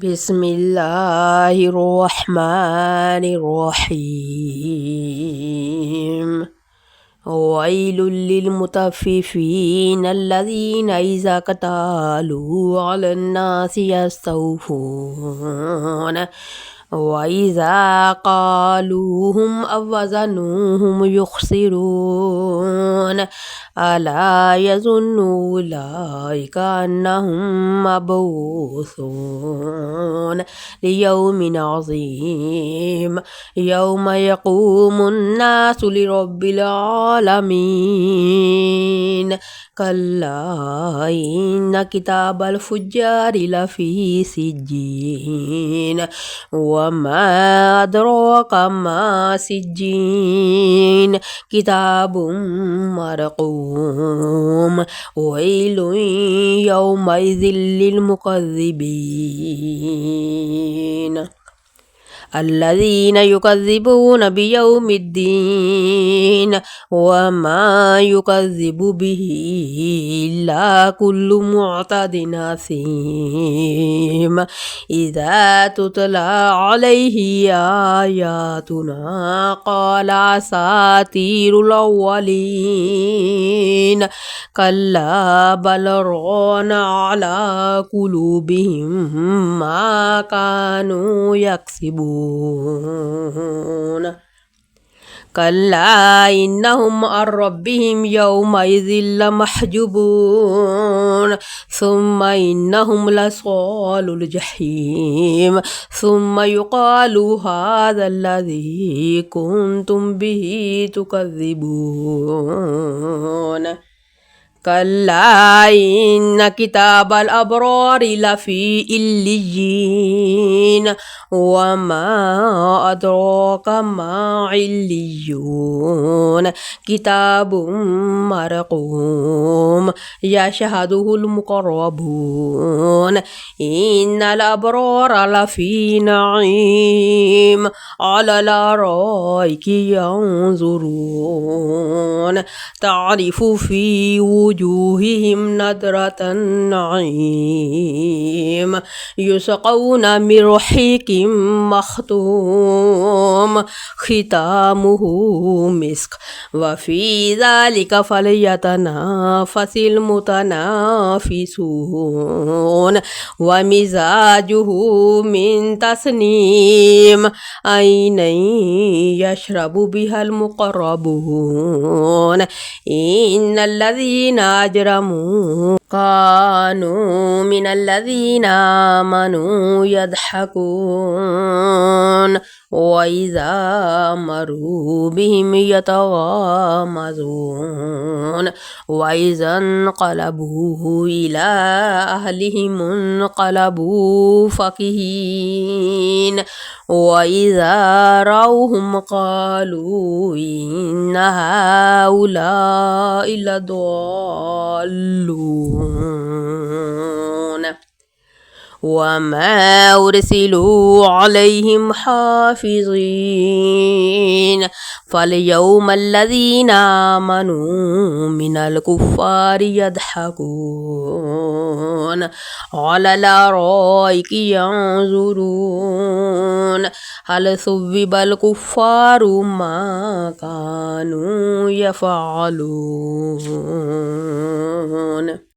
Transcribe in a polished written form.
بسم الله الرحمن الرحيم ويل للمطففين الذين إذا اكتالوا على الناس يستوفون وإذا قالوهم أو وزنوهم يخسرون ألا يظن أولئك أنهم مبعوثون ليوم عظيم يوم يقوم الناس لرب العالمين كلا إن كتاب الفجار لفي سجين وما أدراك ما سجين كتاب مرقوم ويل يومئذ للمكذبين الذين يكذبون بيوم الدين وما يكذب به إلا كل معتد أثيم إذا تتلى عليه آياتنا قال أساطير الأولين كلا بل ران على قلوبهم ما كانوا يكسبون كلا إنهم عن ربهم يومئذ لمحجوبون ثم إنهم لصال الجحيم ثم يقال هذا الذي كنتم به تكذبون كلا إن كتاب الأبرار لفي إليين وما أدراك ما عليون كتاب مرقوم يشهده المقربون إن الأبرار لفي نعيم على الأرائك ينظرون تعرف في وجوههم نضرة النعيم يسقون من رحيق مختوم ختامه مسك وفي ذلك فليتنافس المتنافسون ومزاجه من تسنيم عينا يشرب بها المقربون إن الذين أجرموا كانوا من الذين آمنوا يضحكون وإذا مروا بهم يتغامزون وإذا انقلبوا إلى أهلهم انقلبوا فكهين وإذا رأوهم قالوا إن هؤلاء لضالون وما أرسلوا عليهم حافظين فاليوم الذين آمنوا من الكفار يضحكون على الأرائك ينظرون هل ثوب الكفار ما كانوا يفعلون